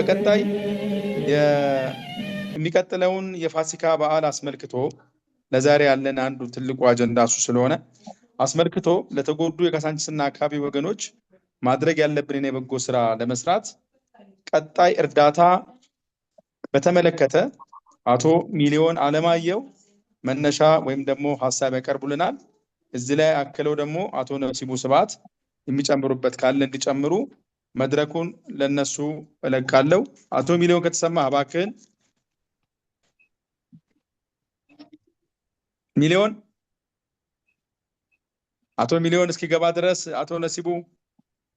በቀጣይ የሚቀጥለውን የፋሲካ በዓል አስመልክቶ ለዛሬ ያለን አንዱ ትልቁ አጀንዳ እሱ ስለሆነ አስመልክቶ ለተጎዱ የካሳንቺስና አካባቢ ወገኖች ማድረግ ያለብንን የበጎ ስራ ለመስራት ቀጣይ እርዳታ በተመለከተ አቶ ሚሊዮን አለማየሁ መነሻ ወይም ደግሞ ሐሳብ ያቀርቡልናል። እዚህ ላይ አክለው ደግሞ አቶ ነሲቡ ስብሐት የሚጨምሩበት ካለ እንዲጨምሩ መድረኩን ለነሱ እለቃለሁ። አቶ ሚሊዮን ከተሰማ እባክህን። ሚሊዮን አቶ ሚሊዮን እስኪገባ ድረስ አቶ ነሲቡ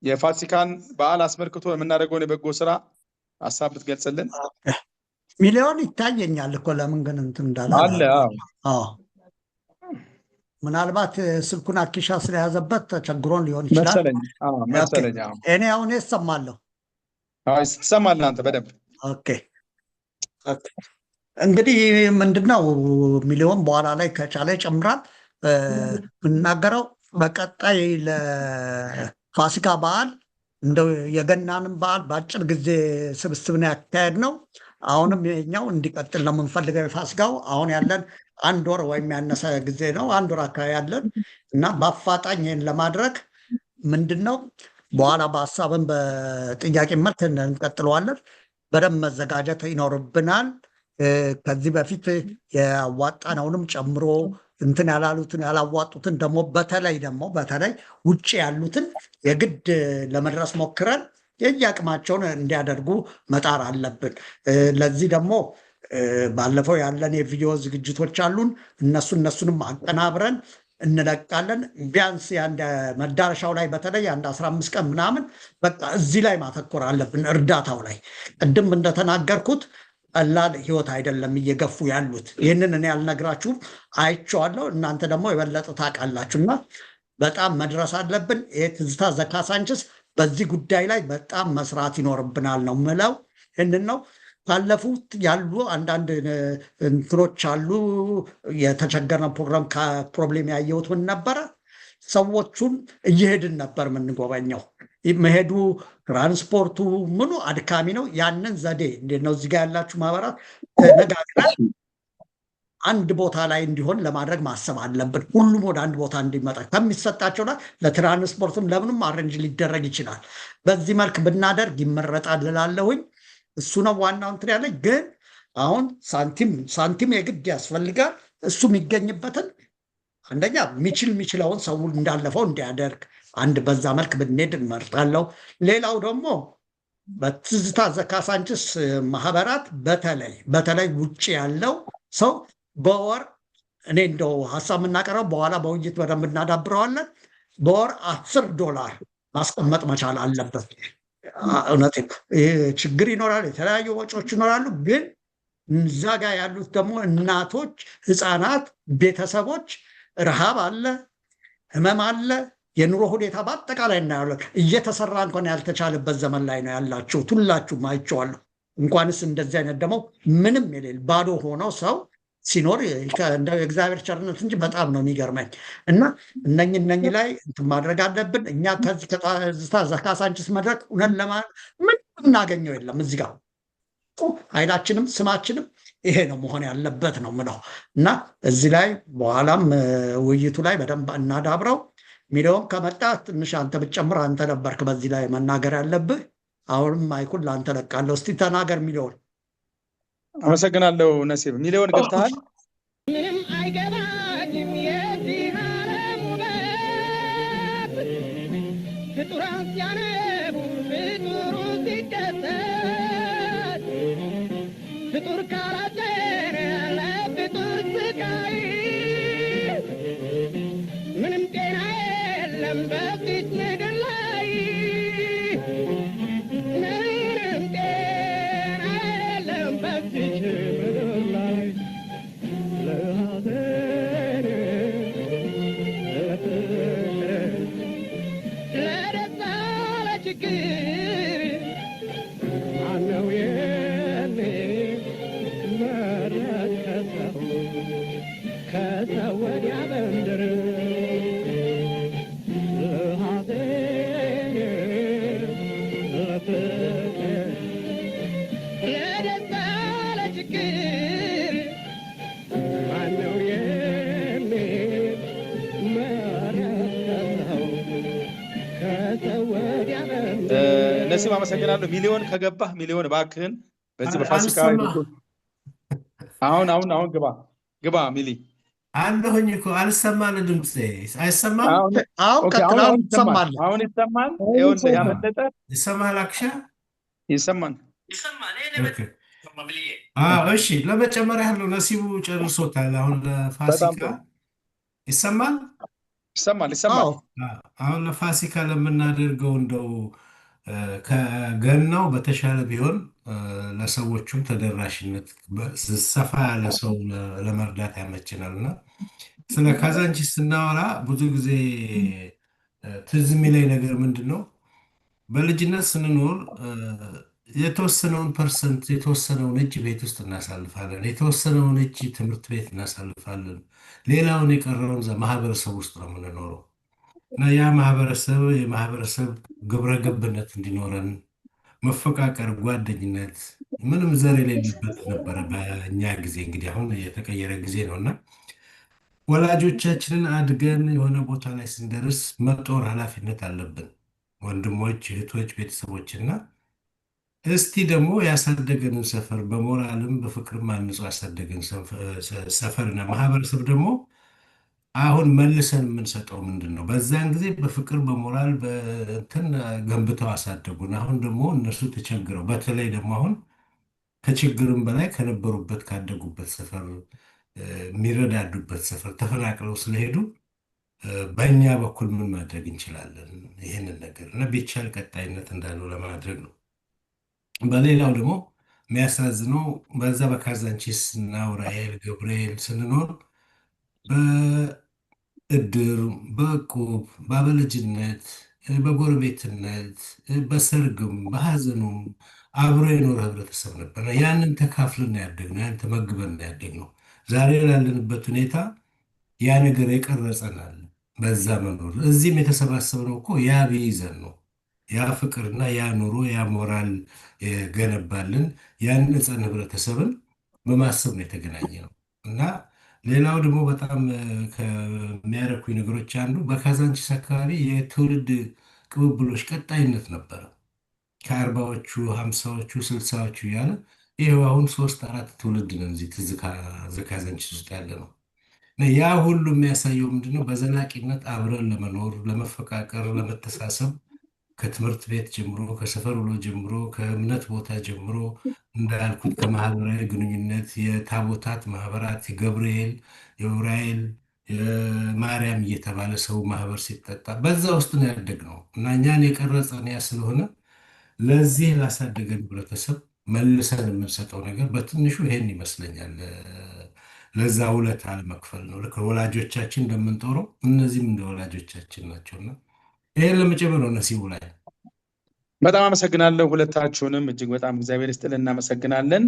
የፋሲካን በዓል አስመልክቶ የምናደርገውን የበጎ ስራ ሐሳብ ብትገልጽልን። ሚሊዮን ይታየኛል እኮ ለምን ግን እንትን እንዳለ አለ። አዎ ምናልባት ስልኩን አኪሻ ስለያዘበት ተቸግሮን ሊሆን ይችላል መሰለኝ። እኔ አሁን እሰማለሁ። አይ ትሰማለህ አንተ በደንብ። ኦኬ እንግዲህ ምንድነው ሚሊዮን በኋላ ላይ ከቻለ ይጨምራል የምናገረው። በቀጣይ ለፋሲካ በዓል እንደው የገናንም በዓል በአጭር ጊዜ ስብስብን ያካሄድ ነው። አሁንም የኛው እንዲቀጥል ነው የምንፈልገው። የፋሲካው አሁን ያለን 1 ወር ወይም ያነሰ ጊዜ ነው፣ 1 ወር አካባቢ ያለን እና በአፋጣኝ ይህን ለማድረግ ምንድነው በኋላ በሀሳብን በጥያቄ መልክ እንቀጥለዋለን። በደንብ መዘጋጀት ይኖርብናል። ከዚህ በፊት ያዋጣነውንም ጨምሮ እንትን ያላሉትን ያላዋጡትን ደግሞ በተለይ ውጭ ያሉትን የግድ ለመድረስ ሞክረን የየአቅማቸውን እንዲያደርጉ መጣር አለብን። ለዚህ ደግሞ ባለፈው ያለን የቪዲዮ ዝግጅቶች አሉን። እነሱንም አቀናብረን እንለቃለን። ቢያንስ የአንድ መዳረሻው ላይ በተለይ አንድ 15 ቀን ምናምን በቃ እዚህ ላይ ማተኮር አለብን፣ እርዳታው ላይ። ቅድም እንደተናገርኩት ቀላል ህይወት አይደለም እየገፉ ያሉት። ይህንን እኔ ያልነግራችሁም አይቼዋለሁ፣ እናንተ ደግሞ የበለጠ ታውቃላችሁና በጣም መድረስ አለብን። ይሄ ትዝታ ዘካሳንቺስ በዚህ ጉዳይ ላይ በጣም መስራት ይኖርብናል ነው ምለው። ይህንን ነው። ካለፉት ያሉ አንዳንድ እንትኖች አሉ። የተቸገረን ፕሮብሌም ያየሁት ምን ነበረ፣ ሰዎቹን እየሄድን ነበር የምንጎበኘው። መሄዱ ትራንስፖርቱ ምኑ አድካሚ ነው። ያንን ዘዴ እንዴት ነው እዚህ ጋር ያላችሁ ማህበራት ተነጋግረን አንድ ቦታ ላይ እንዲሆን ለማድረግ ማሰብ አለብን። ሁሉም ወደ አንድ ቦታ እንዲመጣ ከሚሰጣቸው ላይ ለትራንስፖርትም ለምንም አረንጅ ሊደረግ ይችላል። በዚህ መልክ ብናደርግ ይመረጣል እላለሁኝ። እሱ ነው ዋናው እንትን ያለኝ። ግን አሁን ሳንቲም የግድ ያስፈልጋል። እሱ የሚገኝበትን አንደኛ የሚችለውን ሰው እንዳለፈው እንዲያደርግ አንድ በዛ መልክ ብንሄድ እንመርጣለሁ። ሌላው ደግሞ በትዝታ ዘካሳንቺስ ማህበራት በተለይ ውጭ ያለው ሰው በወር እኔ እንደው ሀሳብ የምናቀረው በኋላ በውይይት በደንብ እናዳብረዋለን። በወር $10 ማስቀመጥ መቻል አለበት። እውነቴን ችግር ይኖራል፣ የተለያዩ ወጪዎች ይኖራሉ። ግን እዛ ጋር ያሉት ደግሞ እናቶች፣ ህፃናት፣ ቤተሰቦች ረሃብ አለ፣ ህመም አለ፣ የኑሮ ሁኔታ በአጠቃላይ እናያለን። እየተሰራ እንኳን ያልተቻለበት ዘመን ላይ ነው ያላችሁት። ሁላችሁም አይቼዋለሁ። እንኳንስ እንደዚህ አይነት ደግሞ ምንም የሌለ ባዶ ሆነው ሰው ሲኖር እንደ እግዚአብሔር ቸርነት እንጂ በጣም ነው የሚገርመኝ። እና እነኚህ ላይ እንትን ማድረግ አለብን። እኛ ከዚህ ከትዝታ ዘካሳንቺስ መድረክ እውነት ለማለት ምን እናገኘው የለም። እዚህ ጋር ኃይላችንም ስማችንም ይሄ ነው መሆን ያለበት ነው ምለው እና እዚህ ላይ በኋላም ውይይቱ ላይ በደንብ እናዳብረው። ሚሊዮን ከመጣ ትንሽ አንተ ብትጨምር፣ አንተ ነበርክ በዚህ ላይ መናገር ያለብህ። አሁንም ማይኩን ለአንተ ለቃለሁ። እስቲ ተናገር ሚሊዮን። አመሰግናለሁ ነሲብ። ሚሊዮን ገብተሃል? ምንም አይገባኝም የዚህ ዓለም ውበት፣ ፍጡራን ሲያነቡ ፍጡሩ ሲደሰት፣ ፍጡር ካላደረ ለፍጡር ስቃይ፣ ምንም ጤና የለም በፊት ምድር ላይ፣ ምንም ጤና የለም በፊት ምድር ላይ። ለሐዘን ለፍቅር ለደስታ ችግር ማነው የሚመረከተው ከሰው ወዲያ ነሲም አመሰግናለሁ። ሚሊዮን ከገባህ ሚሊዮን እባክህን በዚህ በፋሲካ አሁን ግባ ሚሊ አለሁኝ እኮ አልሰማል ድምጼ አይሰማም። አሁን ይሰማል። ይኸውልህ ያመለጠ ይሰማል። አክሻ ይሰማል። እሺ ለመጨመር ያለው ነሲቡ ጨርሶታል። አሁን ለፋሲካ ይሰማል። አሁን ለፋሲካ ለምናደርገው እንደው ከገናው በተሻለ ቢሆን ለሰዎቹም ተደራሽነት ሰፋ ያለ ሰው ለመርዳት ያመችናል እና ስለ ካዛንቺስ ስናወራ ብዙ ጊዜ ትዝ የሚለኝ ነገር ምንድን ነው፣ በልጅነት ስንኖር የተወሰነውን ፐርሰንት የተወሰነውን እጅ ቤት ውስጥ እናሳልፋለን፣ የተወሰነውን እጅ ትምህርት ቤት እናሳልፋለን። ሌላውን የቀረውን ማህበረሰብ ውስጥ ነው የምንኖረው እና ያ የማህበረሰብ ግብረ ገብነት እንዲኖረን መፈቃቀር፣ ጓደኝነት ምንም ዘር የሌለበት ነበረ በእኛ ጊዜ። እንግዲህ አሁን የተቀየረ ጊዜ ነው እና ወላጆቻችንን አድገን የሆነ ቦታ ላይ ስንደርስ መጦር ኃላፊነት አለብን፣ ወንድሞች፣ እህቶች፣ ቤተሰቦችና እስቲ ደግሞ ያሳደገንን ሰፈር በሞራልም በፍቅርም አንጾ ያሳደገን ሰፈርና ማህበረሰብ ደግሞ አሁን መልሰን የምንሰጠው ምንድን ነው? በዛን ጊዜ በፍቅር በሞራል በእንትን ገንብተው አሳደጉን። አሁን ደግሞ እነሱ ተቸግረው በተለይ ደግሞ አሁን ከችግርም በላይ ከነበሩበት ካደጉበት ሰፈር የሚረዳዱበት ሰፈር ተፈናቅለው ስለሄዱ በእኛ በኩል ምን ማድረግ እንችላለን? ይህንን ነገር እና ቢቻል ቀጣይነት እንዳለው ለማድረግ ነው። በሌላው ደግሞ የሚያሳዝነው በዛ በካዛንቺስ እና ዑራኤል ገብርኤል ስንኖር በእድር በእቁብ በአበልጅነት በጎረቤትነት በሰርግም በሐዘኑም አብሮ የኖረ ህብረተሰብ ነበር። ያንን ተካፍልን ያደግነው፣ ያን ተመግበን ያደግነው። ዛሬ ላለንበት ሁኔታ ያ ነገር የቀረጸናል። በዛ መኖር እዚህም የተሰባሰብነው እኮ ያ ቢይዘን ነው። ያ ፍቅርና ያ ኑሮ ያ ሞራል የገነባልን ያን ነፃን ህብረተሰብን በማሰብ ነው የተገናኘ ነው እና ሌላው ደግሞ በጣም ከሚያረኩኝ ነገሮች አንዱ በካዛንቺስ አካባቢ የትውልድ ቅብብሎች ቀጣይነት ነበረ። ከ40ዎቹ 50ዎቹ 60ዎቹ እያለ ይኸው አሁን 3-4 ትውልድ ነው እዚህ ካዛንቺስ ውስጥ ያለ ነው እና ያ ሁሉ የሚያሳየው ምንድነው? በዘላቂነት አብረን ለመኖር ለመፈቃቀር፣ ለመተሳሰብ ከትምህርት ቤት ጀምሮ ከሰፈር ውሎ ጀምሮ ከእምነት ቦታ ጀምሮ እንዳልኩት ከማህበራዊ ግንኙነት የታቦታት ማህበራት የገብርኤል የዑራኤል የማርያም እየተባለ ሰው ማህበር ሲጠጣ በዛ ውስጥ ነው ያደግነው እና እኛን የቀረጸን ያ ስለሆነ ለዚህ ላሳደገን ህብረተሰብ መልሰን የምንሰጠው ነገር በትንሹ ይሄን ይመስለኛል። ለዛ ውለታ ለመክፈል ነው። ልክ ወላጆቻችን እንደምንጦረው እነዚህም እንደ ወላጆቻችን ናቸውና ይሄን ለመጨመር ነው። ነሲቡ ላይ በጣም አመሰግናለሁ። ሁለታችሁንም እጅግ በጣም እግዚአብሔር ይስጥልን፣ እናመሰግናለን።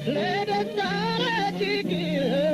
Let us